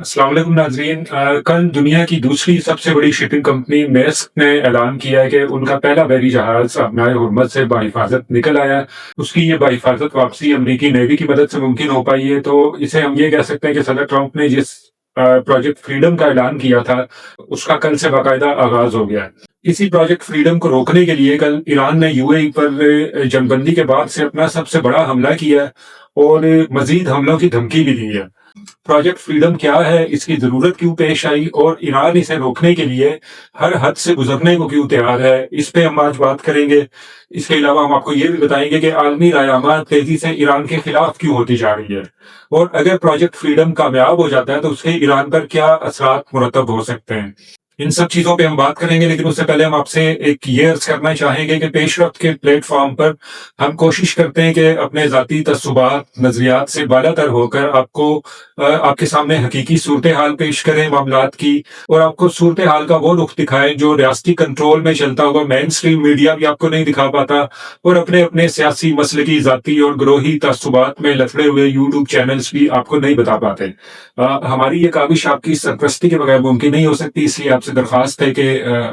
अस्सलाम वालेकुम नाजरीन। कल दुनिया की दूसरी सबसे बड़ी शिपिंग कंपनी मेर्स्क ने ऐलान किया है कि उनका पहला बहरी जहाज अपनाए हुर्मत से बाहिफाजत निकल आया है। उसकी ये बाहिफाजत वापसी अमरीकी नेवी की मदद से मुमकिन हो पाई है। तो इसे हम ये कह सकते हैं कि सदर ट्रंप ने जिस प्रोजेक्ट फ्रीडम का ऐलान किया था, उसका कल से बाकायदा आगाज हो गया है। इसी प्रोजेक्ट फ्रीडम को रोकने के लिए कल ईरान ने यूएई पर जंगबंदी के बाद से अपना सबसे बड़ा हमला किया है और मजीद हमलों की धमकी भी दी है। प्रोजेक्ट फ्रीडम क्या है, इसकी जरूरत क्यों पेश आई और ईरान इसे रोकने के लिए हर हद से गुजरने को क्यों तैयार है, इस पे हम आज बात करेंगे। इसके अलावा हम आपको ये भी बताएंगे कि आलमी रायमात तेजी से ईरान के खिलाफ क्यों होती जा रही है और अगर प्रोजेक्ट फ्रीडम कामयाब हो जाता है तो उसके ईरान पर क्या असरात मुरतब हो सकते हैं। इन सब चीजों पे हम बात करेंगे, लेकिन उससे पहले हम आपसे एक ये अर्ज करना चाहेंगे कि पेशरफ्त के प्लेटफॉर्म पर हम कोशिश करते हैं कि अपने जाती तस्सुबात नजरियात से बालातर होकर आपको आपके सामने हकीकी सूरत हाल पेश करें मामलात की, और आपको सूरत हाल का वो रुख दिखाएं जो रियासती कंट्रोल में चलता हुआ मेन स्ट्रीम मीडिया भी आपको नहीं दिखा पाता, और अपने अपने सियासी मसले की जाती और ग्रोही तस्सुबात में लथड़े हुए यूट्यूब चैनल्स भी आपको नहीं बता पाते। हमारी ये काविश आपकी सरपरस्ती के बगैर मुमकिन नहीं हो सकती, इसलिए आपसे दरख्वास्त है कि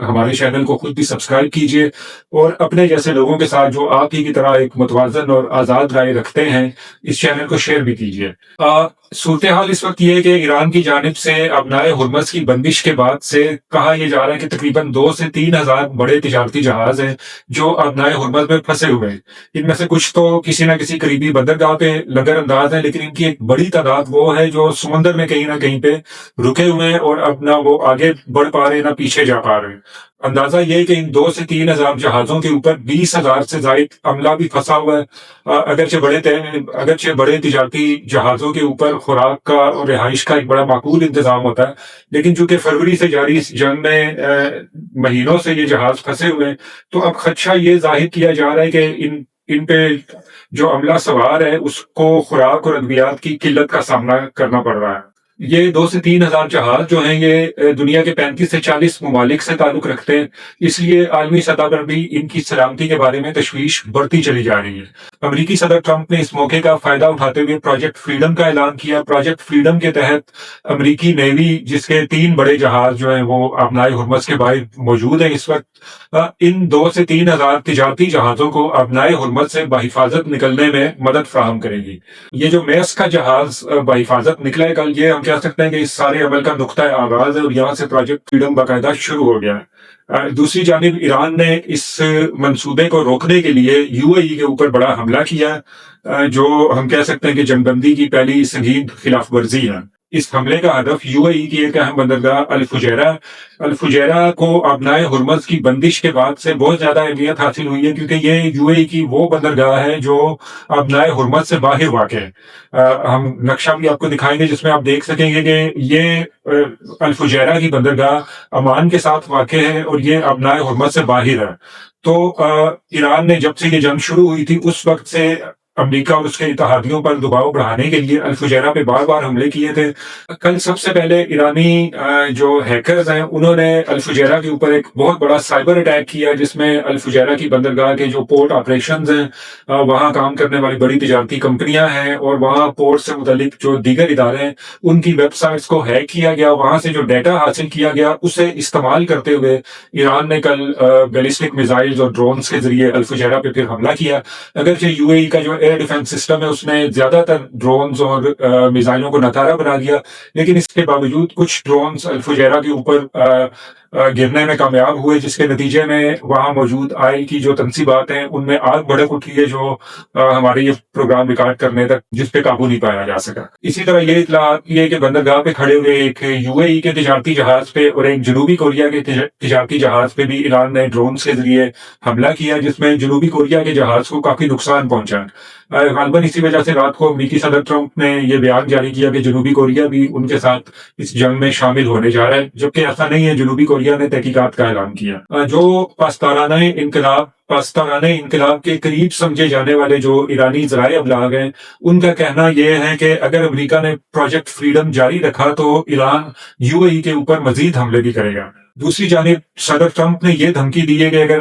हमारे चैनल को खुद भी सब्सक्राइब कीजिए और अपने जैसे लोगों के साथ जो आप ही की तरह एक मुतवाजन और आजाद राय रखते हैं, इस चैनल को शेयर भी कीजिए। सूरत हाल इस वक्त ये है कि ईरान की जानिब से अपनाए हुर्मस की बंदिश के बाद से कहा यह जा रहा है कि तकरीबन 2 से 3 हजार बड़े तिजारती जहाज हैं जो अपनाए हुर्मस में फंसे हुए हैं। इनमें से कुछ तो किसी न किसी करीबी बंदरगाह पे लगर अंदाज है, लेकिन इनकी एक बड़ी तादाद वो है जो समंदर में कहीं ना कहीं पे रुके हुए हैं और अब ना वो आगे बढ़ पा रहे हैं ना पीछे जा पा रहे हैं। अंदाजा ये है कि इन 2 से 3 हजार जहाजों के ऊपर 20,000 से जायद अमला भी फंसा हुआ है। अगरचे बड़े तिजारती जहाजों के ऊपर खुराक का और रिहाइश का एक बड़ा माकूल इंतजाम होता है, लेकिन चूंकि फरवरी से जारी इस जंग में महीनों से ये जहाज फंसे हुए हैं, तो अब खदशा ये जाहिर किया जा रहा है कि इन पे जो अमला सवार है उसको खुराक और अद्वियात की किल्लत का सामना करना पड़ रहा है। ये 2 से 3 हजार जहाज जो हैं ये दुनिया के 35 से 40 ममालिक से ताल्लुक रखते हैं, इसलिए आलमी सतह पर भी इनकी सलामती के बारे में तशवीश बढ़ती चली जा रही है। अमरीकी सदर ट्रंप ने इस मौके का फायदा उठाते हुए प्रोजेक्ट फ्रीडम का ऐलान किया। प्रोजेक्ट फ्रीडम के तहत अमरीकी नेवी, जिसके 3 बड़े जहाज जो हैं वो अपनाए हुर्मस के बाहर मौजूद है इस वक्त, इन 2 से 3 हजार तिजारती जहाजों को अपनाए हुर्मस से बाहिफाजत निकलने में मदद फराहम करेगी। ये जो मेर्स्क का जहाज बाहिफाजत निकला है कल, ये हम कह सकते हैं कि इस सारे अमल का नुक्ता आगाज है और यहाँ से प्रोजेक्ट फ्रीडम बाकायदा शुरू हो गया है। दूसरी जानिब ईरान ने इस मंसूबे को रोकने के लिए यूएई के ऊपर बड़ा हमला किया, जो हम कह सकते हैं कि जंगबंदी की पहली संगीन खिलाफ वर्जी है। इस हमले का हदफ यूएई की एक अहम बंदरगाह अल फुजैरा को अपनाए हुर्मस की बंदिश के बाद से बहुत ज्यादा अहमियत हासिल हुई है, क्योंकि ये यूएई की वो बंदरगाह है जो अपनाए हुर्मस से बाहर वाक़ है। हम नक्शा भी आपको दिखाएंगे जिसमें आप देख सकेंगे कि ये अल फुजैरा की बंदरगाह अमान के साथ वाक़ है और ये अपनाए हुर्मस से बाहर है। तो ईरान ने जब से ये जंग शुरू हुई थी उस वक्त से अमेरिका और उसके इत्तेहादियों पर दबाव बढ़ाने के लिए अल फुजैरा पे बार बार हमले किए थे। कल सबसे पहले ईरानी जो हैकर्स हैं उन्होंने अल फुजैरा के ऊपर एक बहुत बड़ा साइबर अटैक किया, जिसमें अल फुजैरा की बंदरगाह के जो पोर्ट ऑपरेशंस हैं, वहां काम करने वाली बड़ी तिजारती कंपनियां हैं और वहां पोर्ट से मुतालिक जो दीगर इदारे हैं उनकी वेबसाइट्स को हैक किया गया। वहां से जो डाटा हासिल किया गया उसे इस्तेमाल करते हुए ईरान ने कल बैलिस्टिक मिसाइल्स और ड्रोन्स के जरिए अल फुजैरा पे फिर हमला किया। अगरचे यूएई का जो एयर डिफेंस सिस्टम है उसने ज्यादातर ड्रोन्स और मिसाइलों को नकारा बना दिया, लेकिन इसके बावजूद कुछ ड्रोन्स अल फुजैरा के ऊपर गिरने में कामयाब हुए, जिसके नतीजे में वहां मौजूद आयल की जो तनसीबात हैं उनमें आग भड़क उठी है, जो हमारे ये प्रोग्राम रिकॉर्ड करने तक जिस पे काबू नहीं पाया जा सका। इसी तरह ये इत्तलात ये कि बंदरगाह पे खड़े हुए एक यूएई के तिजारती जहाज पे और एक जनूबी कोरिया के तिजारती जहाज पे भी ईरान ने ड्रोन के जरिए हमला किया, जिसमें जनूबी कोरिया के जहाज को काफी नुकसान पहुंचा। गालबन इसी वजह से रात को अमेरिकी सदर ट्रंप ने यह बयान जारी किया कि जनूबी कोरिया भी उनके साथ इस जंग में शामिल होने जा रहा है, जबकि ऐसा नहीं है। जनूबी कोरिया ने तहकीकात का ऐलान किया। जो पास्ताराने इनकलाब के करीब समझे जाने वाले जो ईरानी ज़राए अबलाग हैं, उनका कहना यह है कि अगर अमेरिका ने प्रोजेक्ट फ्रीडम जारी रखा तो ईरान यूएई के ऊपर मजीद हमले भी करेगा। دوسری جانب صدر ٹرمپ نے یہ دھمکی دی ہے کہ اگر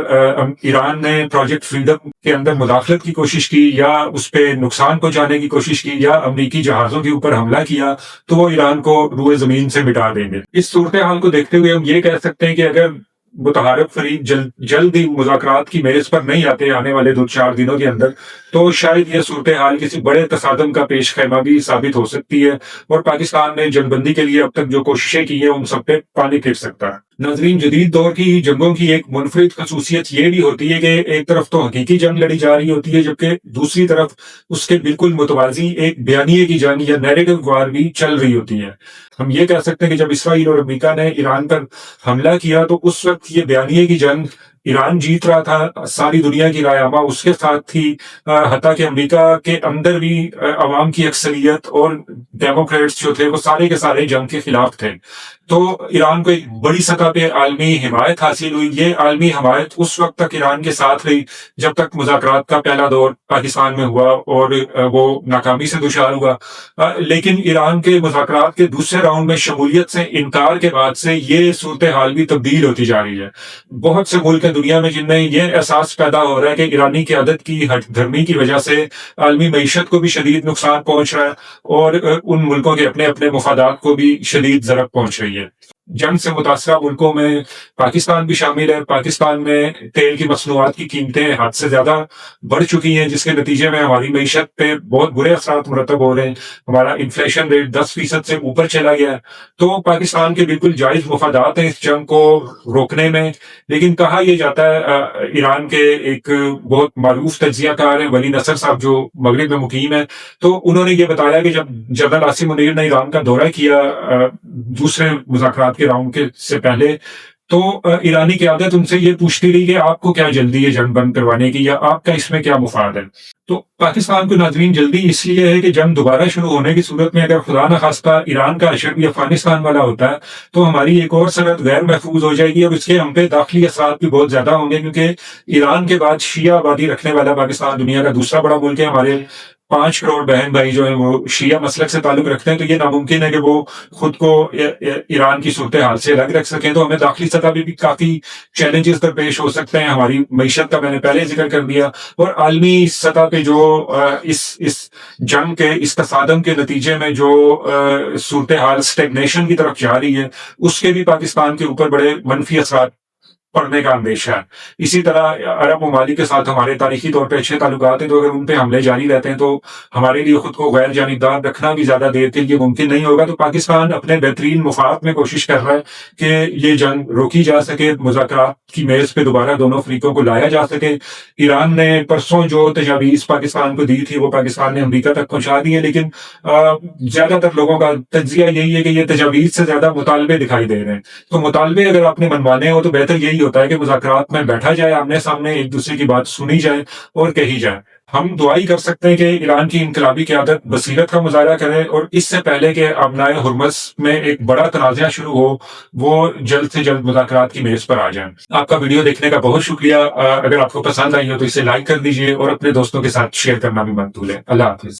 ایران نے پروجیکٹ فریڈم کے اندر مداخلت کی کوشش کی یا اس پہ نقصان پہنچانے کی کوشش کی یا امریکی جہازوں کے اوپر حملہ کیا تو وہ ایران کو روئے زمین سے مٹا دیں گے۔ اس صورتحال کو دیکھتے ہوئے ہم یہ کہہ سکتے ہیں کہ اگر متحارب فریق جلد ہی مذاکرات کی میز پر نہیں آتے آنے والے 2-4 دنوں کے اندر، تو شاید یہ صورتحال کسی بڑے تصادم کا پیش خیمہ بھی ثابت ہو سکتی ہے اور پاکستان نے جنگ بندی کے لیے اب تک جو کوششیں کی ہیں ان سب پہ پانی پھر سکتا ہے۔ ناظرین، جدید دور کی جنگوں کی ایک منفرد خصوصیت یہ بھی ہوتی ہے کہ ایک طرف تو حقیقی جنگ لڑی جا رہی ہوتی ہے جبکہ دوسری طرف اس کے بالکل متوازی ایک بیانیے کی جنگ یا نیریٹو وار بھی چل رہی ہوتی ہے۔ ہم یہ کہہ سکتے ہیں کہ جب اسرائیل اور امریکہ نے ایران پر حملہ کیا تو اس وقت یہ بیانیے کی جنگ ایران جیت رہا تھا، ساری دنیا کی رائے عامہ اس کے ساتھ تھی، حتیٰ کہ امریکہ کے اندر بھی عوام کی اکثریت اور ڈیموکریٹس جو تھے وہ سارے کے سارے جنگ کے خلاف تھے۔ تو ایران کو ایک بڑی سطح پہ عالمی حمایت حاصل ہوئی۔ یہ عالمی حمایت اس وقت تک ایران کے ساتھ رہی جب تک مذاکرات کا پہلا دور پاکستان میں ہوا اور وہ ناکامی سے دچار ہوا، لیکن ایران کے مذاکرات کے دوسرے راؤنڈ میں شمولیت سے انکار کے بعد سے یہ صورتحال بھی تبدیل ہوتی جا رہی ہے۔ بہت سے ملک ہیں دنیا میں جن میں یہ احساس پیدا ہو رہا ہے کہ ایرانی قیادت کی ہٹ دھرمی کی وجہ سے عالمی معیشت کو بھی شدید نقصان پہنچ رہا ہے اور ان ملکوں کے اپنے اپنے مفادات کو بھی شدید ضرر پہنچ رہی ہے۔ جنگ سے متاثرہ ملکوں میں پاکستان بھی شامل ہے۔ پاکستان میں تیل کی مصنوعات کی قیمتیں حد سے زیادہ بڑھ چکی ہیں جس کے نتیجے میں ہماری معیشت پہ بہت برے اثرات مرتب ہو رہے ہیں۔ ہمارا انفلیشن ریٹ 10% سے اوپر چلا گیا ہے۔ تو پاکستان کے بالکل جائز مفادات ہیں اس جنگ کو روکنے میں، لیکن کہا یہ جاتا ہے ایران کے ایک بہت معروف تجزیہ کار ہیں ولی نصر صاحب جو مغرب میں مقیم ہیں، تو انہوں نے یہ بتایا کہ جب جنرل عاصم منیر نے ایران کا دورہ کیا دوسرے مذاکرات کے راؤنڈ کے سے پہلے، تو ایرانی قیادت ان سے یہ پوچھتی رہی کہ آپ کو کیا جلدی ہے جنگ بند کروانے کی یا آپ کا اس میں کیا مفاد ہے۔ تو پاکستان کو ناظرین جلدی اس لیے ہے کہ جنگ دوبارہ شروع ہونے کی صورت میں اگر خدا نخواستہ ایران کا حشر بھی افغانستان والا ہوتا ہے تو ہماری ایک اور سرحد غیر محفوظ ہو جائے گی اور اس کے ہم پہ داخلی اثرات بھی بہت زیادہ ہوں گے، کیونکہ ایران کے بعد شیعہ آبادی رکھنے والا پاکستان دنیا کا دوسرا بڑا ملک ہے۔ ہمارے 5 کروڑ بہن بھائی جو ہیں وہ شیعہ مسلک سے تعلق رکھتے ہیں، تو یہ ناممکن ہے کہ وہ خود کو ایران کی صورتحال سے الگ رکھ سکیں۔ تو ہمیں داخلی سطح پہ بھی کافی چیلنجز درپیش ہو سکتے ہیں۔ ہماری معیشت کا میں نے پہلے ذکر کر دیا، اور عالمی سطح پہ جو اس جنگ کے اس تصادم کے نتیجے میں جو صورتحال اسٹیگنیشن کی طرف جا رہی ہے اس کے بھی پاکستان کے اوپر بڑے منفی اثرات پڑنے کا اندیشہ ہے۔ اسی طرح عرب ممالک کے ساتھ ہمارے تاریخی طور پہ اچھے تعلقات ہیں، تو اگر ان پہ حملے جاری رہتے ہیں تو ہمارے لیے خود کو غیر جانبدار رکھنا بھی زیادہ دیر کے لیے ممکن نہیں ہوگا۔ تو پاکستان اپنے بہترین مفاد میں کوشش کر رہا ہے کہ یہ جنگ روکی جا سکے، مذاکرات کی میز پہ دوبارہ دونوں فریقوں کو لایا جا سکے۔ ایران نے پرسوں جو تجاویز پاکستان کو دی تھی وہ پاکستان نے امریکہ تک پہنچا دی ہے، لیکن زیادہ تر لوگوں کا تجزیہ یہی ہے کہ یہ تجاویز سے زیادہ مطالبے دکھائی دے رہے ہیں۔ تو مطالبے اگر آپ نے منوانے ہو تو بہتر یہی ہوتا ہے کہ مذاکرات میں بیٹھا جائے، آمنے سامنے ایک دوسرے کی بات سنی جائے اور کہی جائے۔ ہم دعائی کر سکتے ہیں کہ ایران کی انقلابی قیادت بصیرت کا مظاہرہ کرے اور اس سے پہلے کہ ابنائے ہرمز میں ایک بڑا تنازعہ شروع ہو وہ جلد سے جلد مذاکرات کی میز پر آ جائیں۔ آپ کا ویڈیو دیکھنے کا بہت شکریہ۔ اگر آپ کو پسند آئی ہو تو اسے لائک کر دیجیے اور اپنے دوستوں کے ساتھ شیئر کرنا بھی مت بھولیں۔ اللہ حافظ۔